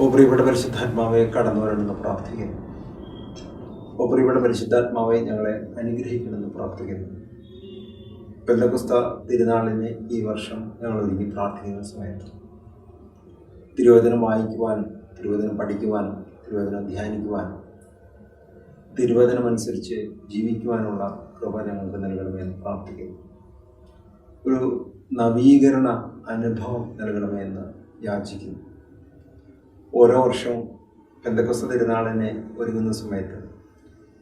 ഓ പ്രിയപ്പെട്ട പരിശുദ്ധാത്മാവെ, കടന്നു വരണമെന്ന് പ്രാർത്ഥിക്കുന്നു. ഓ പ്രിയപ്പെട്ട പരിശുദ്ധാത്മാവെ, ഞങ്ങളെ അനുഗ്രഹിക്കണമെന്ന് പ്രാർത്ഥിക്കുന്നു. പെന്തക്കോസ്ത തിരുനാളിന് ഈ വർഷം ഞങ്ങൾ ഒരുങ്ങി പ്രാർത്ഥിക്കുന്ന സമയത്ത് തിരുവചനം വായിക്കുവാനും തിരുവചനം പഠിക്കുവാനും തിരുവചനം ധ്യാനിക്കുവാനും തിരുവചനമനുസരിച്ച് ജീവിക്കുവാനുള്ള കൃപ ഞങ്ങൾക്ക് നൽകണമെന്ന് പ്രാർത്ഥിക്കുന്നു. ഒരു നവീകരണ അനുഭവം നൽകണമെന്ന് യാചിക്കുന്നു. ഓരോ വർഷവും പെന്തക്കോസ്ത തിരുനാളിനെ ഒരുങ്ങുന്ന സമയത്ത്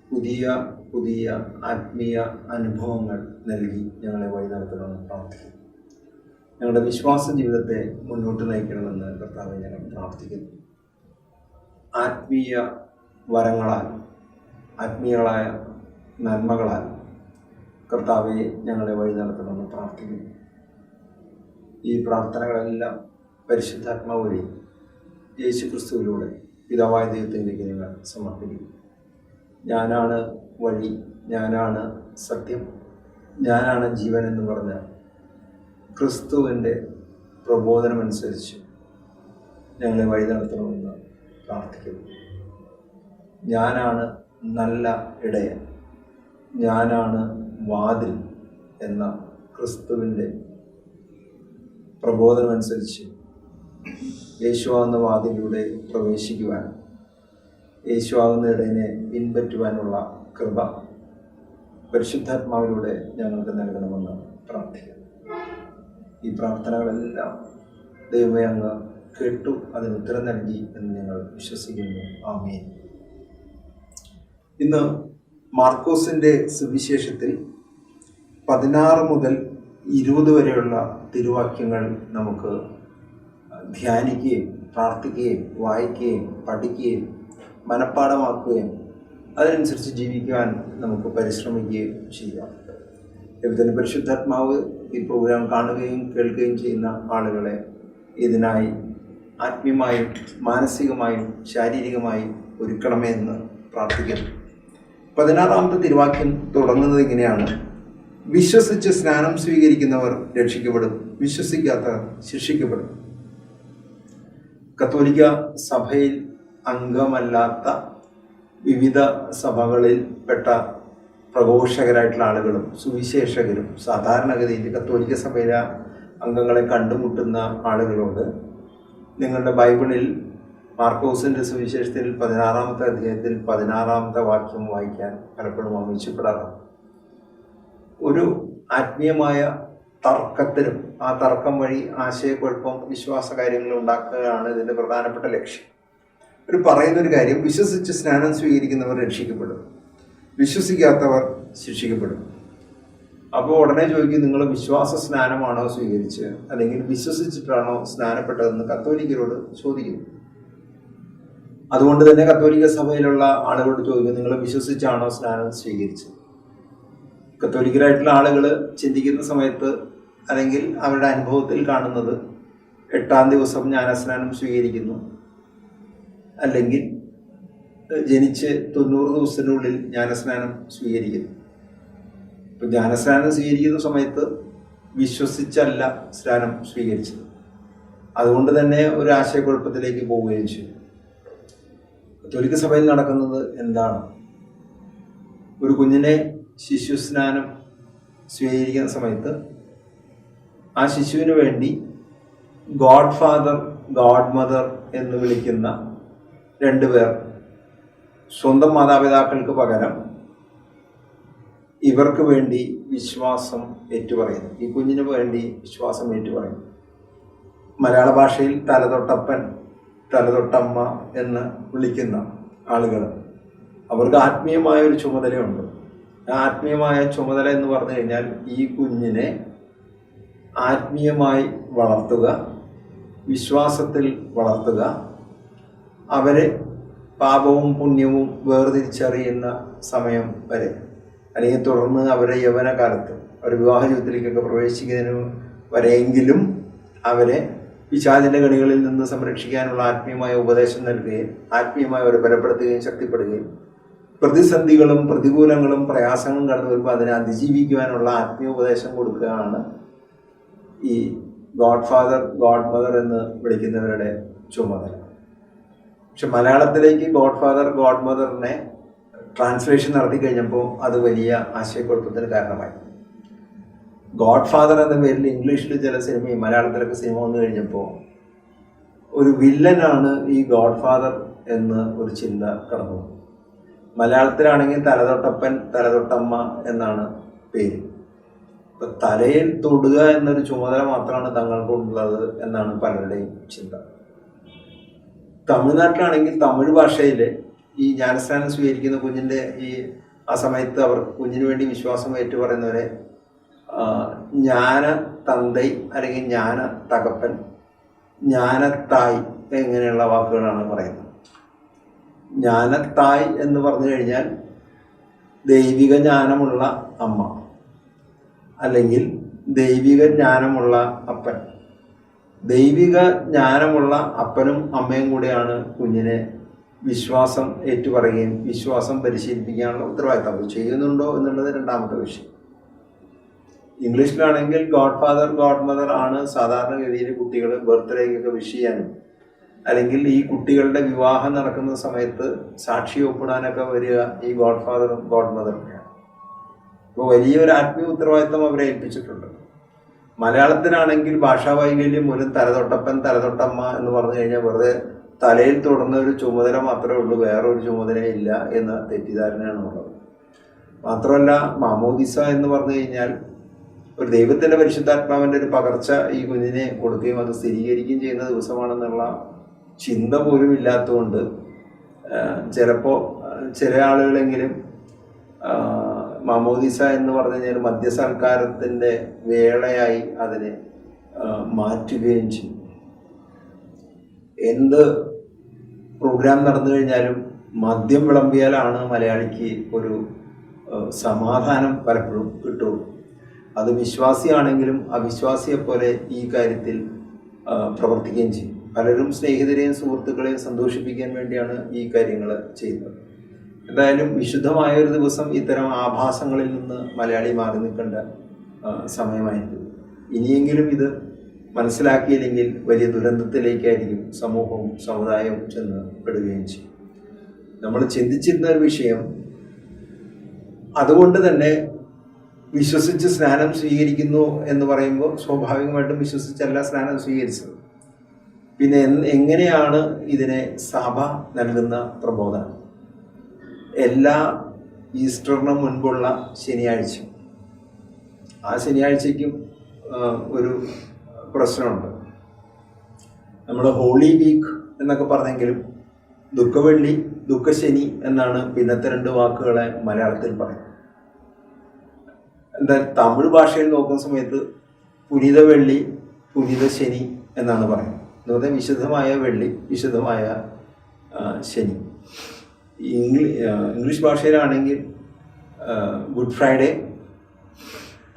പുതിയ പുതിയ ആത്മീയ അനുഭവങ്ങൾ നൽകി ഞങ്ങളെ വഴി നടത്തണമെന്ന് പ്രാർത്ഥിക്കുന്നു. ഞങ്ങളുടെ വിശ്വാസ ജീവിതത്തെ മുന്നോട്ട് നയിക്കണമെന്ന് കർത്താവെ ഞങ്ങൾ പ്രാർത്ഥിക്കുന്നു. ആത്മീയ വരങ്ങളാൽ, ആത്മീയങ്ങളായ നന്മകളാൽ കർത്താവെ ഞങ്ങളെ വഴി നടത്തണമെന്ന് പ്രാർത്ഥിക്കുന്നു. ഈ പ്രാർത്ഥനകളെല്ലാം പരിശുദ്ധാത്മാവ് വഴി യേശു ക്രിസ്തുവിലൂടെ പിതാവായ ദൈവത്തിലേക്ക് ഞങ്ങൾ സമർപ്പിക്കുന്നു. ഞാനാണ് വഴി, ഞാനാണ് സത്യം, ഞാനാണ് ജീവൻ എന്ന് പറഞ്ഞ ക്രിസ്തുവിൻ്റെ പ്രബോധനമനുസരിച്ച് ഞങ്ങളെ വഴി നടത്തണമെന്ന് പ്രാർത്ഥിക്കുന്നു. ഞാനാണ് നല്ല ഇടയൻ, ഞാനാണ് വാതിൽ എന്ന ക്രിസ്തുവിൻ്റെ പ്രബോധനമനുസരിച്ച് യേശുവാകുന്ന വാതിലൂടെ പ്രവേശിക്കുവാനും യേശുവാകുന്ന ഇടയനെ പിൻപറ്റുവാനുള്ള കൃപ പരിശുദ്ധാത്മാവിലൂടെ ഞങ്ങൾക്ക് നൽകണമെന്ന് പ്രാർത്ഥിക്കുന്നു. ഈ പ്രാർത്ഥനകളെല്ലാം ദൈവമേ അങ്ങ് കേട്ടു, അതിന് ഉത്തരം നൽകി എന്ന് ഞങ്ങൾ വിശ്വസിക്കുന്നു. ആമേൻ. ഇന്ന് മാർക്കോസിൻ്റെ സുവിശേഷത്തിൽ 16 മുതൽ 20 വരെയുള്ള തിരുവാക്യങ്ങൾ നമുക്ക് ധ്യാനിക്കുകയും പ്രാർത്ഥിക്കുകയും വായിക്കുകയും പഠിക്കുകയും മനഃപ്പാഠമാക്കുകയും അതിനനുസരിച്ച് ജീവിക്കുവാൻ നമുക്ക് പരിശ്രമിക്കുകയും ചെയ്യാം. ദൈവത്തിൻ്റെ പരിശുദ്ധാത്മാവ് ഈ പ്രോഗ്രാം കാണുകയും കേൾക്കുകയും ചെയ്യുന്ന ആളുകളെ ഇതിനായി ആത്മീയമായും മാനസികമായും ശാരീരികമായും ഒരുക്കണമേ എന്ന് പ്രാർത്ഥിക്കുന്നു. 16-ാമത്തെ തിരുവാക്യം തുടങ്ങുന്നത് ഇങ്ങനെയാണ്: വിശ്വസിച്ച് സ്നാനം സ്വീകരിക്കുന്നവർ രക്ഷിക്കപ്പെടും, വിശ്വസിക്കാത്തവർ ശിക്ഷിക്കപ്പെടും. കത്തോലിക്ക സഭയിൽ അംഗമല്ലാത്ത വിവിധ സഭകളിൽ പെട്ട പ്രഘോഷകരായിട്ടുള്ള ആളുകളും സുവിശേഷകരും സാധാരണഗതിയിൽ കത്തോലിക്ക സഭയിലെ അംഗങ്ങളെ കണ്ടുമുട്ടുന്ന ആളുകളോട് നിങ്ങളുടെ ബൈബിളിൽ മാർക്കോസിൻ്റെ സുവിശേഷത്തിൽ 16-ാമത്തെ അധ്യായത്തിൽ 16-ാമത്തെ വാക്യം വായിക്കാൻ പലപ്പോഴും ആവശ്യപ്പെടാറാണ്. ഒരു ആത്മീയമായ തർക്കത്തിനും ആ തർക്കം വഴി ആശയക്കുഴപ്പം വിശ്വാസ കാര്യങ്ങൾ ഉണ്ടാക്കുകയാണ് ഇതിൻ്റെ പ്രധാനപ്പെട്ട ലക്ഷ്യം. പറയുന്നൊരു കാര്യം: വിശ്വസിച്ച് സ്നാനം സ്വീകരിക്കുന്നവർ രക്ഷിക്കപ്പെടും, വിശ്വസിക്കാത്തവർ ശിക്ഷിക്കപ്പെടും. അപ്പോൾ ഉടനെ ചോദിക്കും, നിങ്ങൾ വിശ്വാസ സ്നാനമാണോ സ്വീകരിച്ച്, അല്ലെങ്കിൽ വിശ്വസിച്ചിട്ടാണോ സ്നാനപ്പെട്ടതെന്ന് കത്തോലിക്കരോട് ചോദിക്കുന്നു. അതുകൊണ്ട് തന്നെ കത്തോലിക്ക സഭയിലുള്ള ആളുകളോട് ചോദിക്കും, നിങ്ങൾ വിശ്വസിച്ചാണോ സ്നാനം സ്വീകരിച്ചത്? കത്തോലിക്കരായിട്ടുള്ള ആളുകൾ ചിന്തിക്കുന്ന സമയത്ത് അല്ലെങ്കിൽ അവരുടെ അനുഭവത്തിൽ കാണുന്നത് 8-ാം ദിവസം ജ്ഞാനസ്നാനം സ്വീകരിക്കുന്നു, അല്ലെങ്കിൽ ജനിച്ച് 90 ദിവസത്തിനുള്ളിൽ ജ്ഞാനസ്നാനം സ്വീകരിക്കുന്നു. ഇപ്പം ജ്ഞാനസ്നാനം സ്വീകരിക്കുന്ന സമയത്ത് വിശ്വസിച്ചല്ല സ്നാനം സ്വീകരിച്ചത്. അതുകൊണ്ട് തന്നെ ഒരു ആശയക്കുഴപ്പത്തിലേക്ക് പോവുകയും ചെയ്തു. കത്തോലിക്ക സഭയിൽ നടക്കുന്നത് എന്താണ്? ഒരു കുഞ്ഞിനെ ശിശുസ്നാനം സ്വീകരിക്കുന്ന സമയത്ത് ആ ശിശുവിന് വേണ്ടി ഗോഡ് ഫാദർ, ഗോഡ് മദർ എന്ന് വിളിക്കുന്ന 2 പേർ സ്വന്തം മാതാപിതാക്കൾക്ക് പകരം ഇവർക്ക് വേണ്ടി വിശ്വാസം ഏറ്റുപറയുന്നു. ഈ കുഞ്ഞിന് വേണ്ടി വിശ്വാസം ഏറ്റുപറയുന്നു. മലയാള ഭാഷയിൽ തലതൊട്ടപ്പൻ, തലതൊട്ടമ്മ എന്ന് വിളിക്കുന്ന ആളുകൾ, അവർക്ക് ആത്മീയമായ ഒരു ചുമതലയുണ്ട്. ആത്മീയമായ ചുമതല എന്ന് പറഞ്ഞു കഴിഞ്ഞാൽ ഈ കുഞ്ഞിനെ ആത്മീയമായി വളർത്തുക, വിശ്വാസത്തിൽ വളർത്തുക, അവരെ പാപവും പുണ്യവും വേർതിരിച്ചറിയുന്ന സമയം വരെ, അല്ലെങ്കിൽ തുടർന്ന് അവരെ യൗവനകാലത്ത് അവർ വിവാഹ ജീവിതത്തിലേക്കൊക്കെ പ്രവേശിക്കുന്നതിന് വരെയെങ്കിലും അവരെ പിശാചിൻ്റെ കണികളിൽ നിന്ന് സംരക്ഷിക്കാനുള്ള ആത്മീയമായ ഉപദേശം നൽകുകയും ആത്മീയമായി അവരെ ബലപ്പെടുത്തുകയും ശക്തിപ്പെടുകയും പ്രതിസന്ധികളും പ്രതികൂലങ്ങളും പ്രയാസങ്ങളും കടന്നു വരുമ്പോൾ അതിനെ അതിജീവിക്കുവാനുള്ള ആത്മീയ ഉപദേശം കൊടുക്കുകയാണ് ഈ ഗോഡ് ഫാദർ, ഗോഡ് മദർ എന്ന് വിളിക്കുന്നവരുടെ ചുമതല. പക്ഷെ മലയാളത്തിലേക്ക് ഗോഡ് ഫാദർ ഗോഡ് മദറിനെ ട്രാൻസ്ലേഷൻ നടത്തി കഴിഞ്ഞപ്പോൾ അത് വലിയ ആശയക്കുഴപ്പത്തിന് കാരണമായി. ഗോഡ് ഫാദർ എന്ന പേരിൽ ഇംഗ്ലീഷിൽ ചില സിനിമയും മലയാളത്തിലൊക്കെ സിനിമ വന്നു കഴിഞ്ഞപ്പോൾ ഒരു വില്ലനാണ് ഈ ഗോഡ് ഫാദർ എന്ന് ഒരു ചിന്ത കടന്നു. മലയാളത്തിലാണെങ്കിൽ തലതൊട്ടപ്പൻ തലതൊട്ടമ്മ എന്നാണ് പേര്. ഇപ്പം തലയിൽ തൊടുക എന്നൊരു ചുമതല മാത്രമാണ് തങ്ങൾക്കുള്ളത് എന്നാണ് പലരുടെയും ചിന്ത. തമിഴ്നാട്ടിലാണെങ്കിൽ തമിഴ് ഭാഷയിൽ ഈ ജ്ഞാനസ്നാനം സ്വീകരിക്കുന്ന കുഞ്ഞിൻ്റെ ആ സമയത്ത് അവർക്ക് കുഞ്ഞിന് വേണ്ടി വിശ്വാസം ഏറ്റുപറയുന്നവരെ ജ്ഞാന തന്തൈ അല്ലെങ്കിൽ ജ്ഞാന തകപ്പൻ, ജ്ഞാനത്തായ് ഇങ്ങനെയുള്ള വാക്കുകളാണ് പറയുന്നത്. ജ്ഞാനത്തായ് എന്ന് പറഞ്ഞു കഴിഞ്ഞാൽ ദൈവിക ജ്ഞാനമുള്ള അമ്മ, അല്ലെങ്കിൽ ദൈവിക ജ്ഞാനമുള്ള അപ്പൻ. ദൈവിക ജ്ഞാനമുള്ള അപ്പനും അമ്മയും കൂടെയാണ് കുഞ്ഞിനെ വിശ്വാസം ഏറ്റുപറയുകയും വിശ്വാസം പരിശീലിപ്പിക്കാനുള്ള ഉത്തരവാദിത്തം. അവർ ചെയ്യുന്നുണ്ടോ എന്നുള്ളത് രണ്ടാമത്തെ വിഷയം. ഇംഗ്ലീഷിലാണെങ്കിൽ ഗോഡ് ഫാദർ ഗോഡ് മദർ ആണ് സാധാരണഗതിയിൽ കുട്ടികൾ ബർത്ത്ഡേക്കൊക്കെ വിഷ് ചെയ്യാനും, അല്ലെങ്കിൽ ഈ കുട്ടികളുടെ വിവാഹം നടക്കുന്ന സമയത്ത് സാക്ഷി ഒപ്പിടാനൊക്കെ വരിക ഈ ഗോഡ് ഫാദറും ഗോഡ് മദറൊക്കെയാണ്. അപ്പോൾ വലിയൊരു ആത്മീയ ഉത്തരവാദിത്തം അവരെ ഏൽപ്പിച്ചിട്ടുണ്ട്. മലയാളത്തിലാണെങ്കിൽ ഭാഷാ വൈകല്യം മൂലം തലതൊട്ടപ്പൻ തലതൊട്ടമ്മ എന്ന് പറഞ്ഞു കഴിഞ്ഞാൽ വെറുതെ തലയിൽ തൊടുന്ന ഒരു ചുമതല മാത്രമേ ഉള്ളൂ, വേറൊരു ചുമതലയില്ല എന്ന തെറ്റിദ്ധാരണയാണ് ഉള്ളത്. മാത്രമല്ല മാമോദിസ എന്ന് പറഞ്ഞു കഴിഞ്ഞാൽ ഒരു ദൈവത്തിൻ്റെ പരിശുദ്ധാത്മാവിൻ്റെ ഒരു പകർച്ച ഈ കുഞ്ഞിനെ കൊടുക്കുകയും അത് സ്ഥിരീകരിക്കുകയും ചെയ്യുന്ന ദിവസമാണെന്നുള്ള ചിന്ത പോലും ഇല്ലാത്തതുകൊണ്ട് ചിലപ്പോൾ ചില ആളുകളെങ്കിലും മാമോദിസ എന്ന് പറഞ്ഞു കഴിഞ്ഞാൽ മദ്യസൽക്കാരത്തിൻ്റെ വേളയായി അതിനെ മാറ്റുകയും ചെയ്യും. എന്ത് പ്രോഗ്രാം നടന്നു കഴിഞ്ഞാലും മദ്യം വിളമ്പിയാലാണ് മലയാളിക്ക് ഒരു സമാധാനം പലപ്പോഴും കിട്ടുള്ളൂ. അത് വിശ്വാസിയാണെങ്കിലും അവിശ്വാസിയെപ്പോലെ ഈ കാര്യത്തിൽ പ്രവർത്തിക്കുകയും ചെയ്യും. പലരും സ്നേഹിതരെയും സുഹൃത്തുക്കളെയും സന്തോഷിപ്പിക്കാൻ വേണ്ടിയാണ് ഈ കാര്യങ്ങൾ ചെയ്യുന്നത്. എന്തായാലും വിശുദ്ധമായ ഒരു ദിവസം ഇത്തരം ആഭാസങ്ങളിൽ നിന്ന് മലയാളി മാറി നിൽക്കേണ്ട സമയമായിരിക്കും. ഇനിയെങ്കിലും ഇത് മനസ്സിലാക്കിയില്ലെങ്കിൽ വലിയ ദുരന്തത്തിലേക്കായിരിക്കും സമൂഹവും സമുദായവും ചെന്ന് പെടുകയും ചെയ്യും. നമ്മൾ ചിന്തിച്ചിരുന്ന ഒരു വിഷയം, അതുകൊണ്ട് തന്നെ വിശ്വസിച്ച് സ്നാനം സ്വീകരിക്കുന്നു എന്ന് പറയുമ്പോൾ സ്വാഭാവികമായിട്ടും വിശ്വസിച്ചല്ല സ്നാനം സ്വീകരിച്ചത്. പിന്നെ എങ്ങനെയാണ് ഇതിനെ സഭ നൽകുന്ന പ്രബോധനം? എല്ലാ ഈസ്റ്ററിനും മുൻപുള്ള ശനിയാഴ്ച, ആ ശനിയാഴ്ചയ്ക്കും ഒരു പ്രശ്നമുണ്ട്. നമ്മൾ ഹോളി വീക്ക് എന്നൊക്കെ പറഞ്ഞെങ്കിലും ദുഃഖവെള്ളി ദുഃഖശനി എന്നാണ് പിന്നത്തെ രണ്ട് വാക്കുകളെ മലയാളത്തിൽ പറയുന്നത്. എന്താ തമിഴ് ഭാഷയിൽ നോക്കുന്ന സമയത്ത് പുനിത വെള്ളി പുനിത ശനി എന്നാണ് പറയുന്നത്. എന്ന് പറഞ്ഞാൽ വിശുദ്ധമായ വെള്ളി വിശുദ്ധമായ ശനി. ഇംഗ്ലീഷ് ഭാഷയിലാണെങ്കിൽ ഗുഡ് ഫ്രൈഡേ,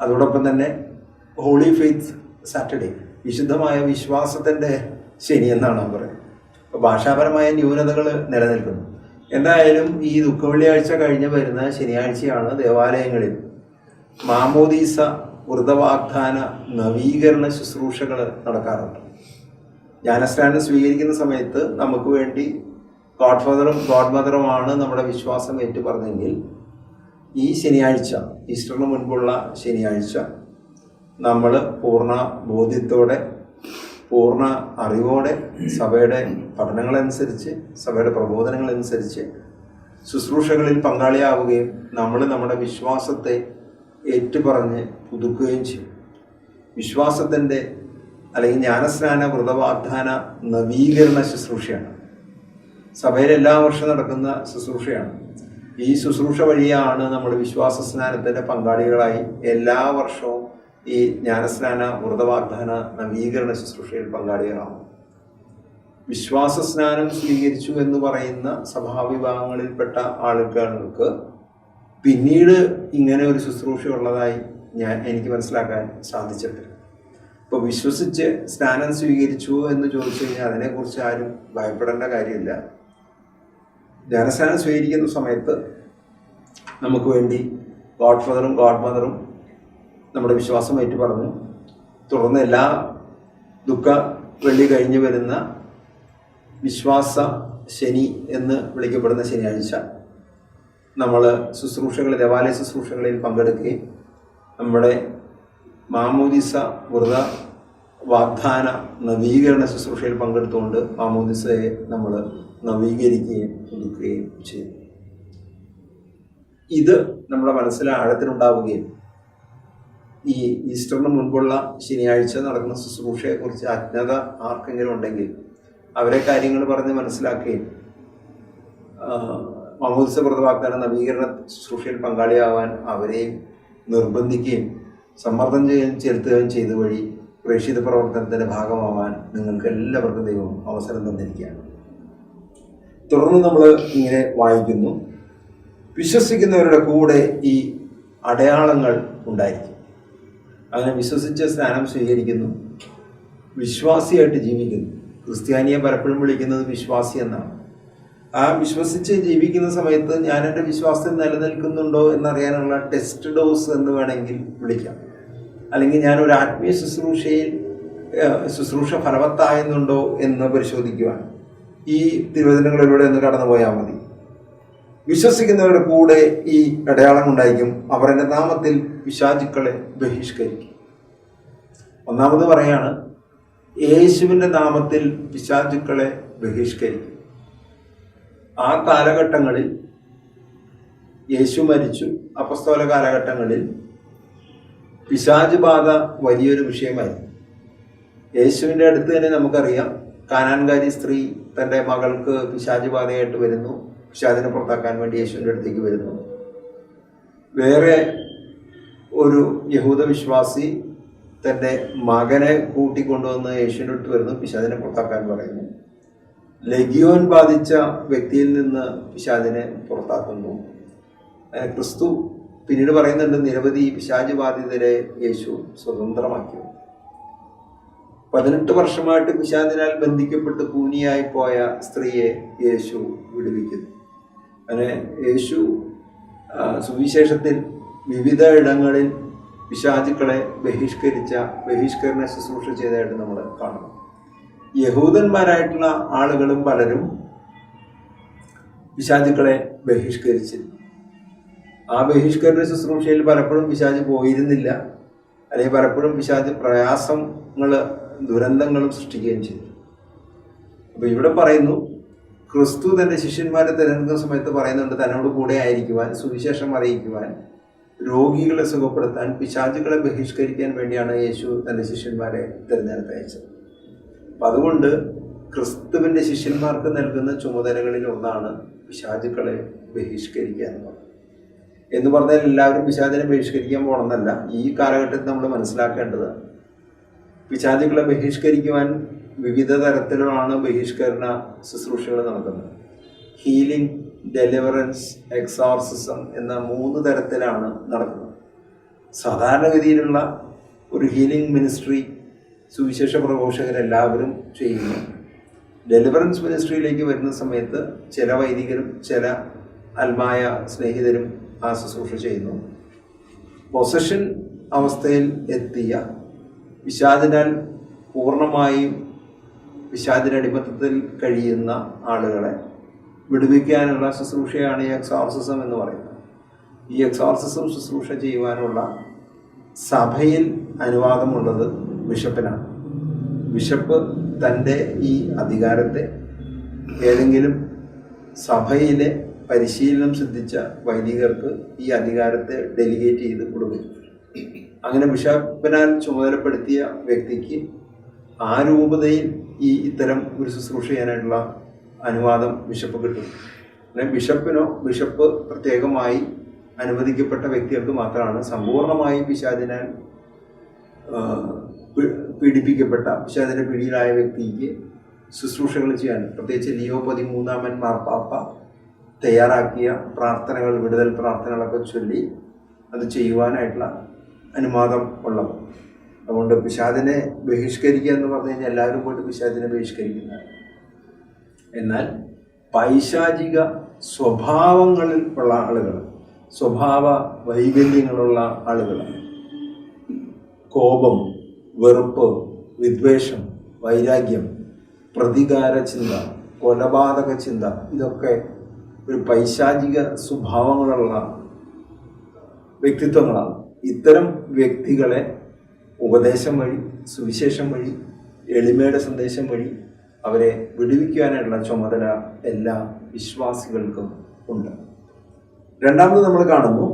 അതോടൊപ്പം തന്നെ ഹോളി ഫെയ്ത്ത് സാറ്റർഡേ, വിശുദ്ധമായ വിശ്വാസത്തിൻ്റെ ശനി എന്നാണ് പറയുന്നത്. അപ്പോൾ ഭാഷാപരമായ ന്യൂനതകൾ നിലനിൽക്കുന്നു. എന്തായാലും ഈ ദുഃഖവെള്ളിയാഴ്ച കഴിഞ്ഞ് വരുന്ന ശനിയാഴ്ചയാണ് ദേവാലയങ്ങളിൽ മാമോദീസ വ്രതവാഗ്ദാന നവീകരണ ശുശ്രൂഷകൾ നടക്കാറുണ്ട്. ജ്ഞാനസ്നാനം സ്വീകരിക്കുന്ന സമയത്ത് നമുക്ക് വേണ്ടി ഗോഡ് ഫാദറും ഗോഡ് മദറുമാണ് നമ്മുടെ വിശ്വാസം ഏറ്റു പറഞ്ഞെങ്കിൽ ഈ ശനിയാഴ്ച, ഈസ്റ്ററിന് മുൻപുള്ള ശനിയാഴ്ച, നമ്മൾ പൂർണ്ണ ബോധ്യത്തോടെ പൂർണ്ണ അറിവോടെ സഭയുടെ പഠനങ്ങളനുസരിച്ച് സഭയുടെ പ്രബോധനങ്ങളനുസരിച്ച് ശുശ്രൂഷകളിൽ പങ്കാളിയാവുകയും നമ്മൾ നമ്മുടെ വിശ്വാസത്തെ ഏറ്റുപറഞ്ഞ് പുതുക്കുകയും ചെയ്യും. വിശ്വാസത്തിൻ്റെ അല്ലെങ്കിൽ ജ്ഞാനസ്നാന വ്രതവാഗ്ദാന നവീകരണ ശുശ്രൂഷയാണ്. സഭയിൽ എല്ലാ വർഷവും നടക്കുന്ന ശുശ്രൂഷയാണ്. ഈ ശുശ്രൂഷ വഴിയാണ് നമ്മൾ വിശ്വാസ സ്നാനത്തിൻ്റെ പങ്കാളികളായി എല്ലാ വർഷവും ഈ ജ്ഞാനസ്നാന വ്രതവാഗ്ദാന നവീകരണ ശുശ്രൂഷയിൽ പങ്കാളികളാവും. വിശ്വാസ സ്നാനം സ്വീകരിച്ചു എന്ന് പറയുന്ന സഭാവിഭാഗങ്ങളിൽപ്പെട്ട ആളുകൾക്ക് പിന്നീട് ഇങ്ങനെ ഒരു ശുശ്രൂഷ ഉള്ളതായി എനിക്ക് മനസ്സിലാക്കാൻ സാധിച്ചിട്ടില്ല. ഇപ്പോൾ വിശ്വസിച്ച് സ്നാനം സ്വീകരിച്ചു എന്ന് ചോദിച്ചു കഴിഞ്ഞാൽ അതിനെക്കുറിച്ച് ആരും ഭയപ്പെടേണ്ട കാര്യമില്ല. ജ്ഞാനസ്നാനം സ്വീകരിക്കുന്ന സമയത്ത് നമുക്ക് വേണ്ടി ഗോഡ് ഫാദറും ഗോഡ് മദറും നമ്മുടെ വിശ്വാസം ഏറ്റു പറഞ്ഞു. തുടർന്ന് എല്ലാ ദുഃഖ വെള്ളി കഴിഞ്ഞ് വരുന്ന വിശ്വാസ ശനി എന്ന് വിളിക്കപ്പെടുന്ന ശനിയാഴ്ച നമ്മൾ ദേവാലയ ശുശ്രൂഷകളിൽ പങ്കെടുക്കുകയും നമ്മുടെ മാമോദിസ വ്രത വാഗ്ദാന നവീകരണ ശുശ്രൂഷയിൽ പങ്കെടുത്തുകൊണ്ട് മാമോദിസയെ നമ്മൾ നവീകരിക്കുകയും കൊടുക്കുകയും ചെയ്തു. ഇത് നമ്മുടെ മനസ്സിൽ ആഴത്തിലുണ്ടാവുകയും ഈ ഈസ്റ്ററിന് മുൻപുള്ള ശനിയാഴ്ച നടക്കുന്ന ശുശ്രൂഷയെക്കുറിച്ച് അജ്ഞത ആർക്കെങ്കിലും ഉണ്ടെങ്കിൽ അവരെ കാര്യങ്ങൾ പറഞ്ഞ് മനസ്സിലാക്കുകയും മാമോദിസ വ്രത വാഗ്ദാന നവീകരണ ശുശ്രൂഷയിൽ പങ്കാളിയാവാൻ അവരെയും നിർബന്ധിക്കുകയും സമ്മർദ്ദം ചെലുത്തുകയും ചെയ്ത വഴി പ്രേക്ഷിത പ്രവർത്തനത്തിൻ്റെ ഭാഗമാവാൻ നിങ്ങൾക്ക് എല്ലാവർക്കും ദൈവം അവസരം തന്നിരിക്കുകയാണ്. തുടർന്ന് നമ്മൾ ഇങ്ങനെ വായിക്കുന്നു, വിശ്വസിക്കുന്നവരുടെ കൂടെ ഈ അടയാളങ്ങൾ ഉണ്ടായിരിക്കും. അങ്ങനെ വിശ്വസിച്ച് സ്നാനം സ്വീകരിക്കുന്നു, വിശ്വാസിയായിട്ട് ജീവിക്കുന്നു. ക്രിസ്ത്യാനിയെ പലപ്പോഴും വിളിക്കുന്നത് വിശ്വാസി എന്നാണ്. ആ വിശ്വസിച്ച് ജീവിക്കുന്ന സമയത്ത് ഞാൻ എൻ്റെ വിശ്വാസത്തിൽ നിലനിൽക്കുന്നുണ്ടോ എന്നറിയാനുള്ള ടെസ്റ്റ് ഡോസ് എന്ന് വേണമെങ്കിൽ വിളിക്കാം. അല്ലെങ്കിൽ ഞാൻ ഒരു ആത്മീയ ശുശ്രൂഷ ഫലവത്താകുന്നുണ്ടോ എന്ന് പരിശോധിക്കുവാൻ ഈ തിരുവചനങ്ങളിലൂടെ ഒന്ന് കടന്നു പോയാൽ മതി. വിശ്വസിക്കുന്നവരുടെ കൂടെ ഈ അടയാളം ഉണ്ടായിരിക്കും, അവർ എൻ്റെ നാമത്തിൽ പിശാചുക്കളെ ബഹിഷ്കരിക്കും. ഒന്നാമത് പറയാണ്, യേശുവിൻ്റെ നാമത്തിൽ പിശാചുക്കളെ ബഹിഷ്കരിക്കും. ആ കാലഘട്ടങ്ങളിൽ യേശു മരിച്ചു. അപ്പസ്തോല കാലഘട്ടങ്ങളിൽ പിശാച് ബാധ വലിയൊരു വിഷയമായിരുന്നു. യേശുവിൻ്റെ അടുത്ത് തന്നെ നമുക്കറിയാം, കാനാൻകാരി സ്ത്രീ തൻ്റെ മകൾക്ക് പിശാച് ബാധയായിട്ട് വരുന്നു. പിശാചിനെ പുറത്താക്കാൻ വേണ്ടി യേശുവിൻ്റെ അടുത്തേക്ക് വരുന്നു. വേറെ ഒരു യഹൂദ വിശ്വാസി തൻ്റെ മകനെ കൂട്ടിക്കൊണ്ടുവന്ന് യേശുവിൻ്റെ അടുത്ത് വരുന്നു, പിശാചിനെ പുറത്താക്കാൻ പറയുന്നു. ലഗിയോൻ ബാധിച്ച വ്യക്തിയിൽ നിന്ന് പിശാചിനെ പുറത്താക്കുന്നു. ക്രിസ്തു പിന്നീട് പറയുന്നുണ്ട്, നിരവധി പിശാച് ബാധിതരെ യേശു സ്വതന്ത്രമാക്കി. 18 വർഷമായിട്ട് പിശാചിനാൽ ബന്ധിക്കപ്പെട്ട് കൂനിയായി പോയ സ്ത്രീയെ യേശു വിടുവിക്കുന്നു. അങ്ങനെ യേശു സുവിശേഷത്തിൽ വിവിധ ഇടങ്ങളിൽ പിശാചുക്കളെ ബഹിഷ്കരണ ശുശ്രൂഷ ചെയ്തതായിട്ട് നമ്മൾ കാണുന്നു. യഹൂദന്മാരായിട്ടുള്ള ആളുകളും പലരും പിശാചുക്കളെ ബഹിഷ്കരിച്ചിരുന്നു. ആ ബഹിഷ്കരണ ശുശ്രൂഷയിൽ പലപ്പോഴും പിശാച് പോയിരുന്നില്ല, അല്ലെങ്കിൽ പലപ്പോഴും പിശാച് ദുരന്തങ്ങളും സൃഷ്ടിക്കുകയും ചെയ്തു. അപ്പോൾ ഇവിടെ പറയുന്നു, ക്രിസ്തു തൻ്റെ ശിഷ്യന്മാരെ തിരഞ്ഞെടുക്കുന്ന സമയത്ത് പറയുന്നുണ്ട്, തന്നോട് കൂടെ ആയിരിക്കുവാൻ, സുവിശേഷം അറിയിക്കുവാൻ, രോഗികളെ സുഖപ്പെടുത്താൻ, പിശാചുക്കളെ ബഹിഷ്കരിക്കാൻ വേണ്ടിയാണ് യേശു തൻ്റെ ശിഷ്യന്മാരെ തിരഞ്ഞെടുത്തയച്ചത്. അപ്പം അതുകൊണ്ട് ക്രിസ്തുവിൻ്റെ ശിഷ്യന്മാർക്ക് നൽകുന്ന ചുമതലകളിൽ ഒന്നാണ് പിശാചുക്കളെ ബഹിഷ്കരിക്കുക എന്ന് പറഞ്ഞാൽ എല്ലാവരും പിശാചിനെ ബഹിഷ്കരിക്കാൻ പോകണമെന്നല്ല. ഈ കാലഘട്ടത്തിൽ നമ്മൾ മനസ്സിലാക്കേണ്ടത്, പിശാചുക്കളെ ബഹിഷ്കരിക്കുവാൻ വിവിധ തരത്തിലാണ് ബഹിഷ്കരണ ശുശ്രൂഷകൾ നടക്കുന്നത്. ഹീലിംഗ്, ഡെലിവറൻസ്, എക്സോർസിസം എന്ന 3 തരത്തിലാണ് നടക്കുന്നത്. സാധാരണഗതിയിലുള്ള ഒരു ഹീലിംഗ് മിനിസ്ട്രി സുവിശേഷ പ്രഘോഷകരെല്ലാവരും ചെയ്യുന്നു. ഡെലിവറൻസ് മിനിസ്ട്രിയിലേക്ക് വരുന്ന സമയത്ത് ചില വൈദികരും ചില ആത്മായ സ്നേഹിതരും ആ ശുശ്രൂഷ ചെയ്യുന്നു. പൊസഷൻ അവസ്ഥയിൽ എത്തിയ, പിശാചിനാൽ പൂർണ്ണമായും പിശാചിനടിമത്തത്തിൽ കഴിയുന്ന ആളുകളെ വിടുവിക്കാനുള്ള ശുശ്രൂഷയാണ് ഈ എക്സോർസിസം എന്ന് പറയുന്നത്. ഈ എക്സോർസിസം ശുശ്രൂഷ ചെയ്യുവാനുള്ള സഭയിൽ അനുവാദമുള്ളത് ബിഷപ്പിനാണ്. ബിഷപ്പ് തൻ്റെ ഈ അധികാരത്തെ ഏതെങ്കിലും സഭയിലെ പരിശീലനം സിദ്ധിച്ച വൈദികർക്ക് ഈ അധികാരത്തെ ഡെലിഗേറ്റ് ചെയ്ത് കൊടുക്കും. അങ്ങനെ ബിഷപ്പിനാൽ ചുമതലപ്പെടുത്തിയ വ്യക്തിക്ക് ആ രൂപതയിൽ ഇത്തരം ഒരു ശുശ്രൂഷ ചെയ്യാനായിട്ടുള്ള അനുവാദം ബിഷപ്പ് കിട്ടും. ബിഷപ്പ് പ്രത്യേകമായി അനുവദിക്കപ്പെട്ട വ്യക്തികൾക്ക് മാത്രമാണ് സമ്പൂർണ്ണമായി പിശാചിനാൽ പീഡിപ്പിക്കപ്പെട്ട, പിശാചിന്റെ പിടിയിലായ വ്യക്തിക്ക് ശുശ്രൂഷകൾ ചെയ്യാൻ, പ്രത്യേകിച്ച് ലിയോ 13 മാർപ്പാപ്പ തയ്യാറാക്കിയ പ്രാർത്ഥനകൾ, വിടുതൽ പ്രാർത്ഥനകളൊക്കെ ചൊല്ലി അത് ചെയ്യുവാനായിട്ടുള്ള അനുവാദം ഉള്ളത്. അതുകൊണ്ട് പിശാചിനെ ബഹിഷ്കരിക്കുക എന്ന് പറഞ്ഞു കഴിഞ്ഞാൽ എല്ലാവരും പോയിട്ട് പിശാചിനെ ബഹിഷ്കരിക്കുന്നതാണ്. എന്നാൽ പൈശാചിക സ്വഭാവങ്ങളിൽ ഉള്ള ആളുകൾ, സ്വഭാവ വൈകല്യങ്ങളുള്ള ആളുകൾ, കോപം, വെറുപ്പ്, വിദ്വേഷം, വൈരാഗ്യം, പ്രതികാര ചിന്ത, കൊലപാതക ചിന്ത, ഇതൊക്കെ ഒരു പൈശാചിക സ്വഭാവങ്ങളുള്ള വ്യക്തിത്വങ്ങളാണ്. ഇത്തരം വ്യക്തികളെ ഉപദേശം വഴി, സുവിശേഷം വഴി, എളിമയുടെ സന്ദേശം വഴി അവരെ വിടുവിക്കാനുള്ള ചുമതല എല്ലാ വിശ്വാസികൾക്കും ഉണ്ട്. രണ്ടാമത് നമ്മൾ കാണുന്നു,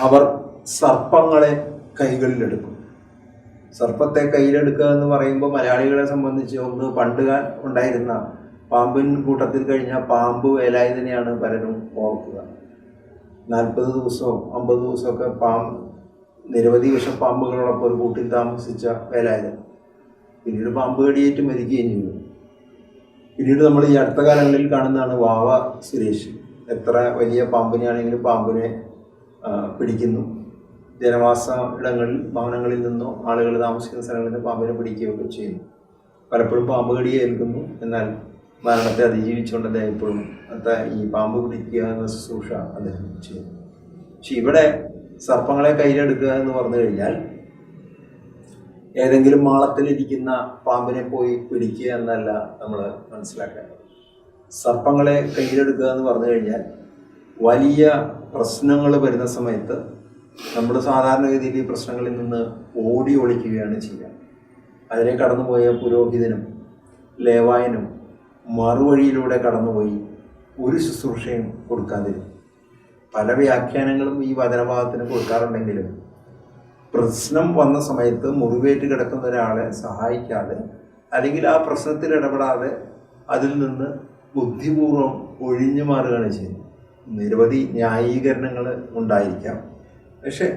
അവർ സർപ്പങ്ങളെ കൈകളിലെടുക്കും. സർപ്പത്തെ കയ്യിലെടുക്കുക എന്ന് പറയുമ്പോൾ മലയാളികളെ സംബന്ധിച്ച് ഒന്ന് പണ്ട് ഉണ്ടായിരുന്ന പാമ്പിൻ കൂട്ടത്തിൽ കഴിഞ്ഞ പാമ്പ് വേലായുധനെയാണ് പലരും ഓർക്കുക. 40 ദിവസവും 50 ദിവസമൊക്കെ നിരവധി വിഷപ്പാമ്പുകളോടൊപ്പം ഒരു കൂട്ടിൽ താമസിച്ച വേലായുധൻ പിന്നീട് പാമ്പ് കടിയേറ്റ് മരിക്കുകയും ചെയ്തു. പിന്നീട് നമ്മൾ ഈ അടുത്ത കാലങ്ങളിൽ കാണുന്നതാണ് വാവ സുരേഷ്. എത്ര വലിയ പാമ്പിനെയാണെങ്കിലും പാമ്പിനെ പിടിക്കുന്നു. ജനവാസ ഇടങ്ങളിൽ, ഭവനങ്ങളിൽ നിന്നോ ആളുകൾ താമസിക്കുന്ന സ്ഥലങ്ങളിൽ നിന്ന് പാമ്പിനെ പിടിക്കുകയൊക്കെ ചെയ്യുന്നു. പലപ്പോഴും പാമ്പ് കടിയെ ഏൽക്കുന്നു. എന്നാൽ മരണത്തെ അതിജീവിച്ചുകൊണ്ട് അദ്ദേഹം ഇപ്പോഴും ഈ പാമ്പ് പിടിക്കുക എന്ന ശുശ്രൂഷ അദ്ദേഹം ചെയ്യുന്നു. പക്ഷെ ഇവിടെ സർപ്പങ്ങളെ കയ്യിലെടുക്കുക എന്ന് പറഞ്ഞു കഴിഞ്ഞാൽ ഏതെങ്കിലും മാളത്തിലിരിക്കുന്ന പാമ്പിനെ പോയി പിടിക്കുക എന്നല്ല നമ്മൾ മനസ്സിലാക്കേണ്ടത്. സർപ്പങ്ങളെ കയ്യിലെടുക്കുക എന്ന് പറഞ്ഞു കഴിഞ്ഞാൽ വലിയ പ്രശ്നങ്ങൾ വരുന്ന സമയത്ത് നമ്മൾ സാധാരണഗതിയിൽ ഈ പ്രശ്നങ്ങളിൽ നിന്ന് ഓടി ഒളിക്കുകയാണ് ചെയ്യുക. അതിനെ കടന്നുപോയ പുരോഹിതനും ലേവായനും മറുവഴിയിലൂടെ കടന്നുപോയി ഒരു ശുശ്രൂഷയും കൊടുക്കാതിരുന്നു. പല വ്യാഖ്യാനങ്ങളും ഈ വചനഭാഗത്തിന് കൊടുക്കാറുണ്ടെങ്കിലും പ്രശ്നം വന്ന സമയത്ത് മുറിവേറ്റ് കിടക്കുന്ന ഒരാളെ സഹായിക്കാതെ, അല്ലെങ്കിൽ ആ പ്രശ്നത്തിൽ ഇടപെടാതെ അതിൽ നിന്ന് ബുദ്ധിപൂർവം ഒഴിഞ്ഞു മാറുകയാണ് ചെയ്യുന്നത്. നിരവധി ന്യായീകരണങ്ങൾ ഉണ്ടായിരിക്കാം. പക്ഷെ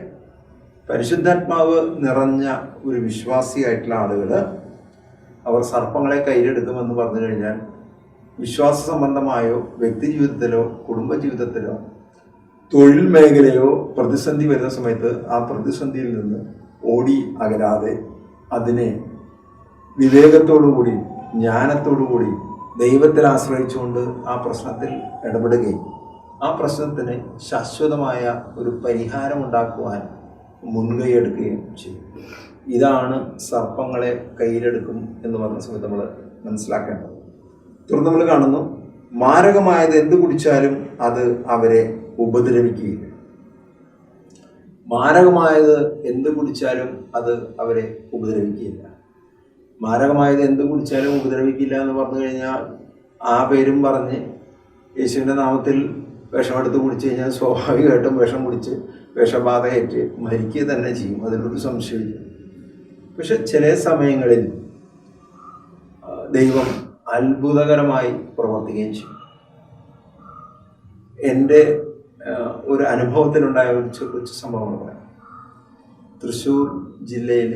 പരിശുദ്ധാത്മാവ് നിറഞ്ഞ ഒരു വിശ്വാസിയായിട്ടുള്ള ആളുകൾ അവർ സർപ്പങ്ങളെ കയ്യിലെടുക്കുമെന്ന് പറഞ്ഞു കഴിഞ്ഞാൽ വിശ്വാസ സംബന്ധമായോ വ്യക്തി ജീവിതത്തിലോ കുടുംബജീവിതത്തിലോ തൊഴിൽ മേഖലയോ പ്രതിസന്ധി വരുന്ന സമയത്ത് ആ പ്രതിസന്ധിയിൽ നിന്ന് ഓടി അകലാതെ അതിനെ വിവേകത്തോടുകൂടി, ജ്ഞാനത്തോടുകൂടി ദൈവത്തിൽ ആശ്രയിച്ചുകൊണ്ട് ആ പ്രശ്നത്തിൽ ഇടപെടുകയും ആ പ്രശ്നത്തിന് ശാശ്വതമായ ഒരു പരിഹാരം ഉണ്ടാക്കുവാൻ മുൻകൈ എടുക്കുകയും ചെയ്യും. ഇതാണ് സർപ്പങ്ങളെ കയ്യിലെടുക്കും എന്ന് പറഞ്ഞ സമയത്ത് നമ്മൾ മനസ്സിലാക്കേണ്ടത്. തുടർന്ന് നമ്മൾ കാണുന്നു, മാരകമായത് എന്ത് കുടിച്ചാലും അത് അവരെ ഉപദ്രവിക്കുകയില്ല. മാരകമായത് എന്ത് കുടിച്ചാലും അത് അവരെ ഉപദ്രവിക്കുകയില്ല. മാരകമായത് എന്ത് കുടിച്ചാലും ഉപദ്രവിക്കില്ല എന്ന് പറഞ്ഞു കഴിഞ്ഞാൽ ആ പേരും പറഞ്ഞ് യേശുവിൻ്റെ നാമത്തിൽ വിഷമെടുത്ത് കുടിച്ചു കഴിഞ്ഞാൽ സ്വാഭാവികമായിട്ടും വിഷം കുടിച്ച് വിഷബാധയേറ്റ് മരിക്കുക തന്നെ ചെയ്യും. അതിലൊരു സംശയമില്ല. പക്ഷെ ചില സമയങ്ങളിൽ ദൈവം അത്ഭുതകരമായി പ്രവർത്തിക്കുകയും ചെയ്യും. എൻ്റെ ഒരു അനുഭവത്തിലുണ്ടായ ഒരു കൊച്ചു സംഭവം പറയാം. തൃശ്ശൂർ ജില്ലയിൽ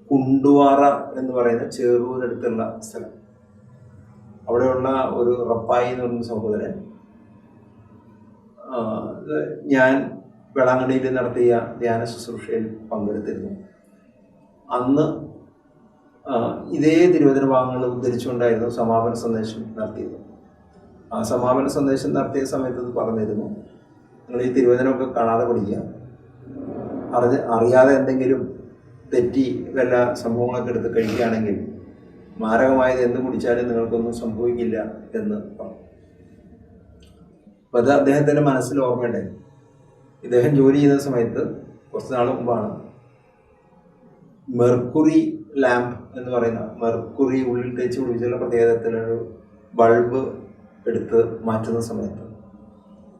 കുണ്ടുവാറ എന്ന് പറയുന്ന ചേറൂരടുത്തുള്ള സ്ഥലം, അവിടെയുള്ള ഒരു റപ്പായി എന്ന് പറയുന്ന സഹോദരൻ, ഞാൻ വേളാങ്കണ്ണിയിൽ നടത്തിയ ധ്യാന ശുശ്രൂഷയിൽ പങ്കെടുത്തിരുന്നു. അന്ന് ഇതേ തിരുവചന ഭാഗങ്ങൾ ഉദ്ധരിച്ചുകൊണ്ടായിരുന്നു സമാപന സന്ദേശം നടത്തിയത്. ആ സമാപന സന്ദേശം നടത്തിയ സമയത്ത് ഇത് പറഞ്ഞിരുന്നു, നിങ്ങൾ ഈ തിരുവചനമൊക്കെ കാണാതെ പഠിക്കുക, അറിയാതെ എന്തെങ്കിലും തെറ്റി വല്ല സംഭവങ്ങളൊക്കെ എടുത്ത് കഴിക്കുകയാണെങ്കിൽ മാരകമായത് എന്ത് കുടിച്ചാലും നിങ്ങൾക്കൊന്നും സംഭവിക്കില്ല എന്ന് പറഞ്ഞു. അപ്പം അത് അദ്ദേഹത്തിൻ്റെ മനസ്സിൽ ഓർമ്മയുണ്ടേ. ഇദ്ദേഹം ജോലി ചെയ്യുന്ന സമയത്ത് കുറച്ച് നാൾ മുമ്പാണ് മെർക്കുറി ലാമ്പ് എന്ന് പറയുന്ന, മെർക്കുറി ഉള്ളിൽ തേച്ച് പിടിച്ചുള്ള പ്രത്യേകതരത്തിലൊരു ബൾബ് എടുത്ത് മാറ്റുന്ന സമയത്ത്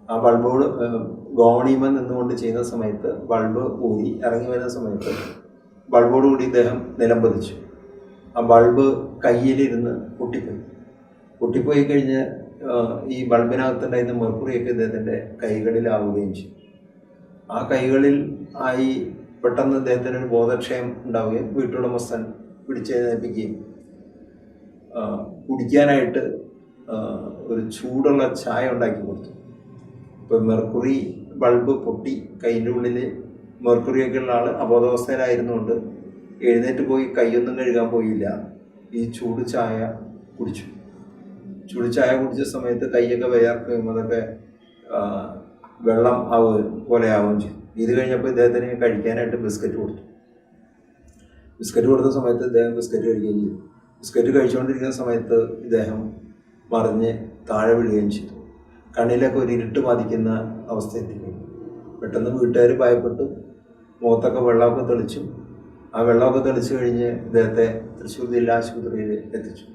ആ ബൾബോട് ഗോവണിമൻ നിന്നുകൊണ്ട് ചെയ്യുന്ന സമയത്ത് ബൾബ് ഊരി ഇറങ്ങി വരുന്ന സമയത്ത് ബൾബോട് കൂടി ഇദ്ദേഹം നിലംപതിച്ചു. ആ ബൾബ് കയ്യിലിരുന്ന് പൊട്ടിപ്പോയി കഴിഞ്ഞ് ഈ ബൾബിനകത്തുണ്ടായിരുന്ന മെർക്കുറിയൊക്കെ ഇദ്ദേഹത്തിൻ്റെ കൈകളിലാവുകയും ചെയ്യും. ആ കൈകളിൽ ആയി പെട്ടെന്ന് ഇദ്ദേഹത്തിന് ഒരു ബോധക്ഷയം ഉണ്ടാവുകയും വീട്ടുടമസ്ഥൻ പിടിച്ചെഴുന്നേൽപ്പിക്കുകയും കുടിക്കാനായിട്ട് ഒരു ചൂടുള്ള ചായ ഉണ്ടാക്കി കൊടുത്തു. ഇപ്പോൾ മെർക്കുറി ബൾബ് പൊട്ടി കൈൻ്റെ ഉള്ളിൽ മെർക്കുറിയൊക്കെ ഉള്ള ആൾ അബോധാവസ്ഥയിലായിരുന്നുകൊണ്ട് എഴുന്നേറ്റ് പോയി കൈയൊന്നും കഴുകാൻ പോയില്ല. ഈ ചൂട് ചായ കുടിച്ചു. ചൂട് ചായ കുടിച്ച സമയത്ത് കൈയൊക്കെ വിയർക്കുകയും അതൊക്കെ വെള്ളം പോലെ ആവുകയും ചെയ്തു. ഇത് കഴിഞ്ഞപ്പോൾ ഇദ്ദേഹത്തിന് കഴിക്കാനായിട്ട് ബിസ്ക്കറ്റ് കൊടുത്ത സമയത്ത് ഇദ്ദേഹം ബിസ്ക്കറ്റ് കഴിക്കുകയും ചെയ്തു. ബിസ്ക്കറ്റ് കഴിച്ചുകൊണ്ടിരിക്കുന്ന സമയത്ത് ഇദ്ദേഹം മറിഞ്ഞ് താഴെ വീഴുകയും ചെയ്തു. കണ്ണിലൊക്കെ ഒരു ഇരുട്ട് ബാധിക്കുന്ന അവസ്ഥ എത്തിക്കുന്നു. പെട്ടെന്ന് വീട്ടുകാർ ഭയപ്പെട്ടു, മുഖത്തൊക്കെ വെള്ളമൊക്കെ തെളിച്ചു. ആ വെള്ളമൊക്കെ തെളിച്ചു കഴിഞ്ഞ് ഇദ്ദേഹത്തെ തൃശ്ശൂർ ജില്ലാ ആശുപത്രിയിൽ എത്തിച്ചു.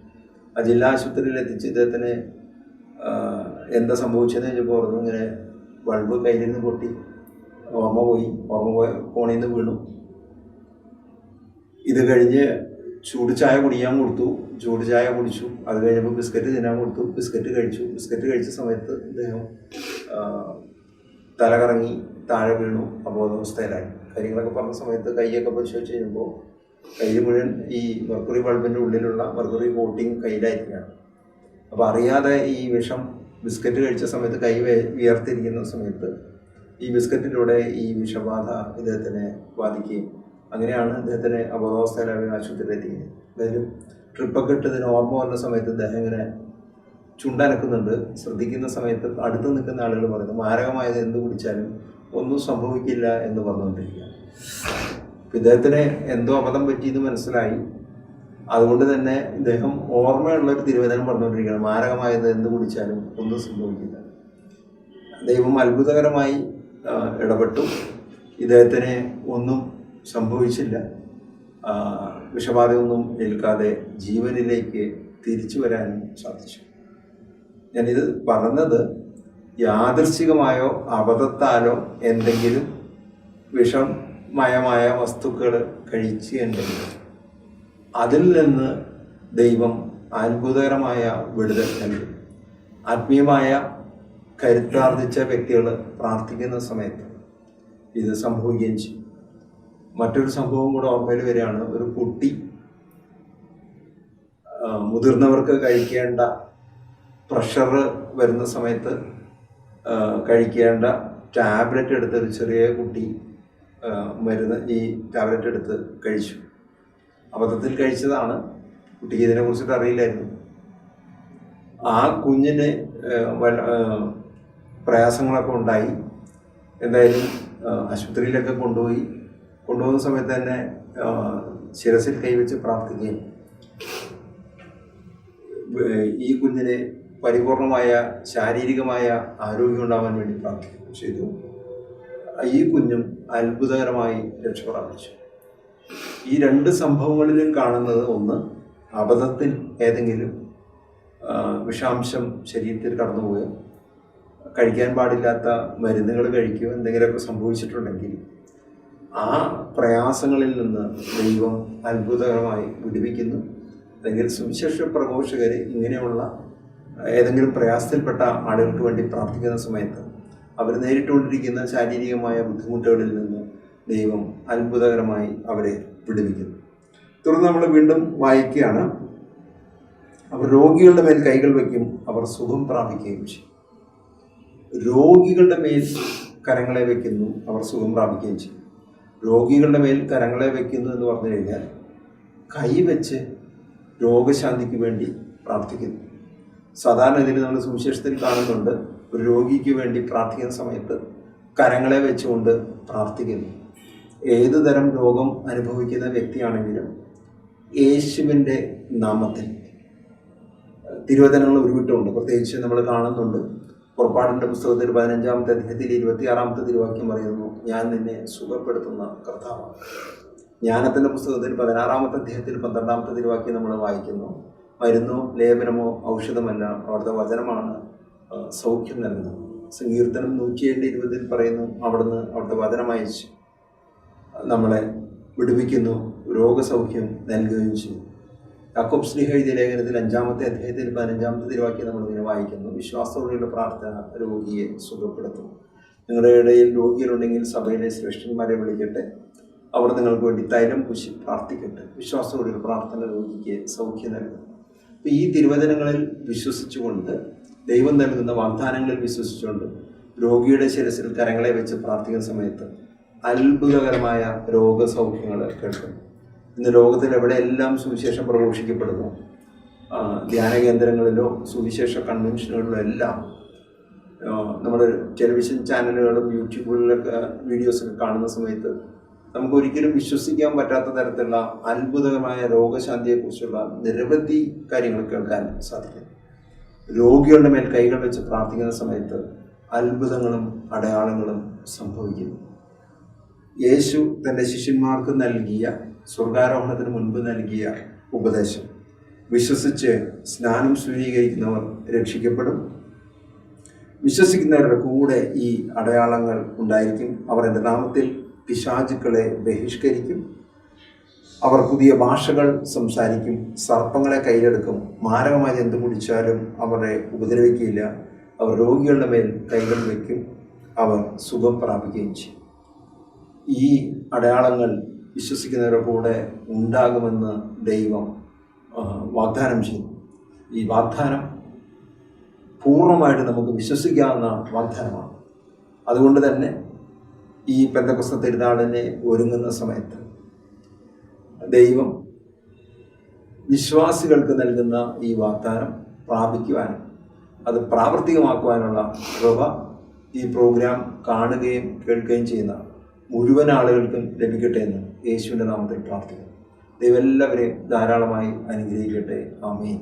ആ ജില്ലാ ആശുപത്രിയിൽ എത്തിച്ച് ഇദ്ദേഹത്തിന് എന്താ സംഭവിച്ചതെന്ന് കഴിഞ്ഞപ്പോൾ പറഞ്ഞു, ഇങ്ങനെ ബൾബ് കയ്യിൽ നിന്ന് പൊട്ടി ഓർമ്മ പോയ കോണിൽ നിന്ന് വീണു. ഇത് കഴിഞ്ഞ് ചൂട് ചായ കുടിക്കാൻ കൊടുത്തു, ചൂട് ചായ കുടിച്ചു. അത് കഴിഞ്ഞപ്പോൾ ബിസ്ക്കറ്റ് തിന്നാൻ കൊടുത്തു, ബിസ്ക്കറ്റ് കഴിച്ചു. ബിസ്ക്കറ്റ് കഴിച്ച സമയത്ത് ഇദ്ദേഹം തലകറങ്ങി താഴെ വീണു, അബോധാവസ്ഥയിലായി. കാര്യങ്ങളൊക്കെ പറഞ്ഞ സമയത്ത് കൈയൊക്കെ പരിശോധിച്ച് കഴിയുമ്പോൾ കയ്യിൽ മുഴുവൻ ഈ മെർക്കുറി ബൾബിൻ്റെ ഉള്ളിലുള്ള മെർക്കുറി കോട്ടിങ് കയ്യിലായിരിക്കുകയാണ്. അപ്പോൾ അറിയാതെ ഈ വിഷം ബിസ്ക്കറ്റ് കഴിച്ച സമയത്ത് കൈ വിയർത്തിരിക്കുന്ന സമയത്ത് ഈ ബിസ്ക്കറ്റിലൂടെ ഈ വിഷബാധ ഇദ്ദേഹത്തിനെ ബാധിക്കുകയും അങ്ങനെയാണ് ഇദ്ദേഹത്തിനെ അബോധാവസ്ഥയിലായി ആശുപത്രിയിൽ എത്തിക്കുന്നത്. എന്തായാലും ട്രിപ്പൊക്കെ ഇട്ടതിന് ഓർമ്മ വന്ന സമയത്ത് ഇദ്ദേഹം ഇങ്ങനെ ചുണ്ടനക്കുന്നുണ്ട്. ശ്രദ്ധിക്കുന്ന സമയത്ത് അടുത്ത് നിൽക്കുന്ന ആളുകൾ പറയുന്നു മാരകമായത് എന്ത് കുടിച്ചാലും ഒന്നും സംഭവിക്കില്ല എന്ന് പറഞ്ഞുകൊണ്ടിരിക്കുക. ഇദ്ദേഹത്തിന് എന്തോ അബദ്ധം പറ്റിയെന്ന് മനസ്സിലായി. അതുകൊണ്ട് തന്നെ ഇദ്ദേഹം ഓർമ്മയുള്ളൊരു തിരുവചനം പറഞ്ഞുകൊണ്ടിരിക്കുകയാണ്, മാരകമായത് എന്ത് കുടിച്ചാലും ഒന്നും സംഭവിക്കില്ല. ദൈവം അത്ഭുതകരമായി ഇടപെട്ടു. ഇദ്ദേഹത്തിന് ഒന്നും സംഭവിച്ചില്ല. വിഷബാധയൊന്നും ഏൽക്കാതെ ജീവനിലേക്ക് തിരിച്ചു വരാനും സാധിച്ചു. ഞാനിത് പറഞ്ഞത് യാദൃശ്ചികമായോ അബദ്ധത്താലോ എന്തെങ്കിലും വിഷമയമായ വസ്തുക്കൾ കഴിച്ചിട്ടുണ്ടെങ്കിൽ അതിൽ നിന്ന് ദൈവം അത്ഭുതകരമായ വിടുതൽ നൽകും. ആത്മീയമായ കരുത്താർജിച്ച വ്യക്തികൾ പ്രാർത്ഥിക്കുന്ന സമയത്ത് ഇത് സംഭവിക്കുകയും ചെയ്യും. മറ്റൊരു സംഭവം കൂടെ ഓർമ്മയിൽ വരികയാണ്. ഒരു കുട്ടി മുതിർന്നവർക്ക് കഴിക്കേണ്ട പ്രഷർ വരുന്ന സമയത്ത് കഴിക്കേണ്ട ടാബ്ലറ്റ് എടുത്ത് ഒരു ചെറിയ കുട്ടി മരുന്ന് ഈ ടാബ്ലറ്റ് എടുത്ത് കഴിച്ചു. അബദ്ധത്തിൽ കഴിച്ചതാണ്. കുട്ടിക്ക് ഇതിനെക്കുറിച്ചിട്ട് അറിയില്ലായിരുന്നു. ആ കുഞ്ഞിന് പ്രയാസങ്ങളൊക്കെ ഉണ്ടായി. എന്തായാലും ആശുപത്രിയിലൊക്കെ കൊണ്ടുപോകുന്ന സമയത്ത് തന്നെ ശിരസിൽ കൈവച്ച് പ്രാർത്ഥിക്കുകയും ഈ കുഞ്ഞിന് പരിപൂർണമായ ശാരീരികമായ ആരോഗ്യം ഉണ്ടാവാൻ വേണ്ടി പ്രാർത്ഥിക്കുകയും ചെയ്തു. ഈ കുഞ്ഞും അത്ഭുതകരമായി രക്ഷ പ്രാപിച്ചു. ഈ രണ്ട് സംഭവങ്ങളിലും കാണുന്നത്, ഒന്ന് അബദ്ധത്തിൽ ഏതെങ്കിലും വിഷാംശം ശരീരത്തിൽ കടന്നുപോയോ, കഴിക്കാൻ പാടില്ലാത്ത മരുന്നുകൾ കഴിക്കുകയോ എന്തെങ്കിലുമൊക്കെ സംഭവിച്ചിട്ടുണ്ടെങ്കിൽ ആ പ്രയാസങ്ങളിൽ നിന്ന് ദൈവം അത്ഭുതകരമായി വിടുവിക്കുന്നു. അല്ലെങ്കിൽ സുവിശേഷ പ്രഘോഷകർ ഇങ്ങനെയുള്ള ഏതെങ്കിലും പ്രയാസത്തിൽപ്പെട്ട ആളുകൾക്ക് വേണ്ടി പ്രാർത്ഥിക്കുന്ന സമയത്ത് അവർ നേരിട്ടുകൊണ്ടിരിക്കുന്ന ശാരീരികമായ ബുദ്ധിമുട്ടുകളിൽ നിന്ന് ദൈവം അത്ഭുതകരമായി അവരെ വിടുവിക്കുന്നു. തുടർന്ന് നമ്മൾ വീണ്ടും വായിക്കുകയാണ്. അവർ രോഗികളുടെ മേൽ കൈകൾ വയ്ക്കും, അവർ സുഖം പ്രാപിക്കുകയും ചെയ്യും. രോഗികളുടെ മേൽ കരങ്ങളെ വയ്ക്കുന്നു, അവർ സുഖം പ്രാപിക്കുകയും ചെയ്യും. രോഗികളുടെ മേൽ കരങ്ങളെ വയ്ക്കുന്നു എന്ന് പറഞ്ഞു കഴിഞ്ഞാൽ കൈവച്ച് രോഗശാന്തിക്ക് വേണ്ടി പ്രാർത്ഥിക്കുന്നു. സാധാരണ ഇതിൽ നമ്മൾ സുവിശേഷത്തിൽ കാണുന്നുണ്ട്, ഒരു രോഗിക്ക് വേണ്ടി പ്രാർത്ഥിക്കുന്ന സമയത്ത് കരങ്ങളെ വെച്ചുകൊണ്ട് പ്രാർത്ഥിക്കുന്നു. ഏതു തരം രോഗം അനുഭവിക്കുന്ന വ്യക്തിയാണെങ്കിലും യേശുവിൻ്റെ നാമത്തിൽ തിരുവചനങ്ങൾ ഉരുവിട്ടുമുണ്ട്. പ്രത്യേകിച്ച് നമ്മൾ കാണുന്നുണ്ട്, പുറപ്പാടിൻ്റെ പുസ്തകത്തിൽ 15-ാമത്തെ അധ്യായത്തിൽ 26-ാമത്തെ തിരുവാക്യം പറയുന്നു, ഞാൻ നിന്നെ സുഖപ്പെടുത്തുന്ന കർത്താവാണ്. ജ്ഞാനത്തിൻ്റെ പുസ്തകത്തിൽ 16-ാമത്തെ അധ്യായത്തിൽ 12-ാമത്തെ തിരുവാക്യം നമ്മൾ വായിക്കുന്നു, മരുന്നോ ലേപനമോ ഔഷധമല്ല, അവിടുത്തെ വചനമാണ് സൗഖ്യം നൽകുന്നത്. സങ്കീർത്തനം 107:20 പറയുന്നു, അവിടുന്ന് അവിടുത്തെ വചനമയച്ച് നമ്മളെ വിടുവിക്കുന്നു, രോഗസൗഖ്യം നൽകുകയും ചെയ്യും. യാക്കോബ് ശ്ലീഹ എഴുതിയ ലേഖനത്തിൽ 5-ാമത്തെ അധ്യായത്തിൽ 15-ാമത്തെ തിരുവാക്യം നമ്മളിങ്ങനെ വായിക്കുന്നു, വിശ്വാസത്തോടെയുള്ള പ്രാർത്ഥന രോഗിയെ സുഖപ്പെടുത്തും. നിങ്ങളുടെ ഇടയിൽ രോഗികളുണ്ടെങ്കിൽ സഭയിലെ ശ്രേഷ്ഠന്മാരെ വിളിക്കട്ടെ, അവർ നിങ്ങൾക്ക് വേണ്ടി തൈലം പൂശി പ്രാർത്ഥിക്കട്ടെ. വിശ്വാസത്തോടെയുള്ള പ്രാർത്ഥന രോഗിക്ക് സൗഖ്യം നൽകും. അപ്പോൾ ഈ തിരുവചനങ്ങളിൽ വിശ്വസിച്ചുകൊണ്ട്, ദൈവം നൽകുന്ന വാഗ്ദാനങ്ങളിൽ വിശ്വസിച്ചുകൊണ്ട് രോഗിയുടെ ശിരസിൽ കരങ്ങളെ വെച്ച് പ്രാർത്ഥിക്കുന്ന സമയത്ത് അത്ഭുതകരമായ രോഗസൗഖ്യങ്ങൾ കേൾക്കും. ഇന്ന് ലോകത്തിൽ എവിടെയെല്ലാം സുവിശേഷം പ്രഘോഷിക്കപ്പെടുന്നു, ധ്യാന കേന്ദ്രങ്ങളിലോ സുവിശേഷ കൺവെൻഷനുകളിലോ എല്ലാം നമ്മൾ ടെലിവിഷൻ ചാനലുകളും യൂട്യൂബുകളിലൊക്കെ വീഡിയോസൊക്കെ കാണുന്ന സമയത്ത് നമുക്ക് ഒരിക്കലും വിശ്വസിക്കാൻ പറ്റാത്ത തരത്തിലുള്ള അത്ഭുതകരമായ രോഗശാന്തിയെക്കുറിച്ചുള്ള നിരവധി കാര്യങ്ങൾ കേൾക്കാൻ സാധിക്കും. രോഗികളുടെ മേൽ കൈകൾ വെച്ച് പ്രാർത്ഥിക്കുന്ന സമയത്ത് അത്ഭുതങ്ങളും അടയാളങ്ങളും സംഭവിക്കുന്നു. യേശു തൻ്റെ ശിഷ്യന്മാർക്ക് നൽകിയ, സ്വർഗാരോഹണത്തിന് മുൻപ് നൽകിയ ഉപദേശം: വിശ്വസിച്ച് സ്നാനം സ്വീകരിക്കുന്നവർ രക്ഷിക്കപ്പെടും, വിശ്വസിക്കുന്നവരുടെ കൂടെ ഈ അടയാളങ്ങൾ ഉണ്ടായിരിക്കും, അവർ എൻ്റെ നാമത്തിൽ പിശാചുക്കളെ ബഹിഷ്കരിക്കും, അവർ പുതിയ ഭാഷകൾ സംസാരിക്കും, സർപ്പങ്ങളെ കയ്യിലെടുക്കും, മാരകമായി എന്ത് കുടിച്ചാലും അവരെ ഉപദ്രവിക്കില്ല, അവർ രോഗികളുടെ മേൽ കൈകൾ വയ്ക്കും, അവർ സുഖം പ്രാപിക്കുകയും ചെയ്യും. ഈ അടയാളങ്ങൾ വിശ്വസിക്കുന്നവരുടെ കൂടെ ഉണ്ടാകുമെന്ന് ദൈവം വാഗ്ദാനം ചെയ്യുന്നു. ഈ വാഗ്ദാനം പൂർണ്ണമായിട്ട് നമുക്ക് വിശ്വസിക്കാവുന്ന വാഗ്ദാനമാണ്. അതുകൊണ്ട് തന്നെ ഈ പെന്തക്കോസ്ത് തിരുനാളിനെ ഒരുങ്ങുന്ന സമയത്ത് ദൈവം വിശ്വാസികൾക്ക് നൽകുന്ന ഈ വാഗ്ദാനം പ്രാപിക്കുവാനും അത് പ്രാവർത്തികമാക്കുവാനുള്ള കൃപ ഈ പ്രോഗ്രാം കാണുകയും കേൾക്കുകയും ചെയ്യുന്ന മുഴുവൻ ആളുകൾക്കും ലഭിക്കട്ടെ എന്ന് യേശുവിൻ്റെ നാമത്തിൽ പ്രാർത്ഥിക്കുന്നു. ദൈവം എല്ലാവരെയും ധാരാളമായി അനുഗ്രഹിക്കട്ടെ. ആമേൻ.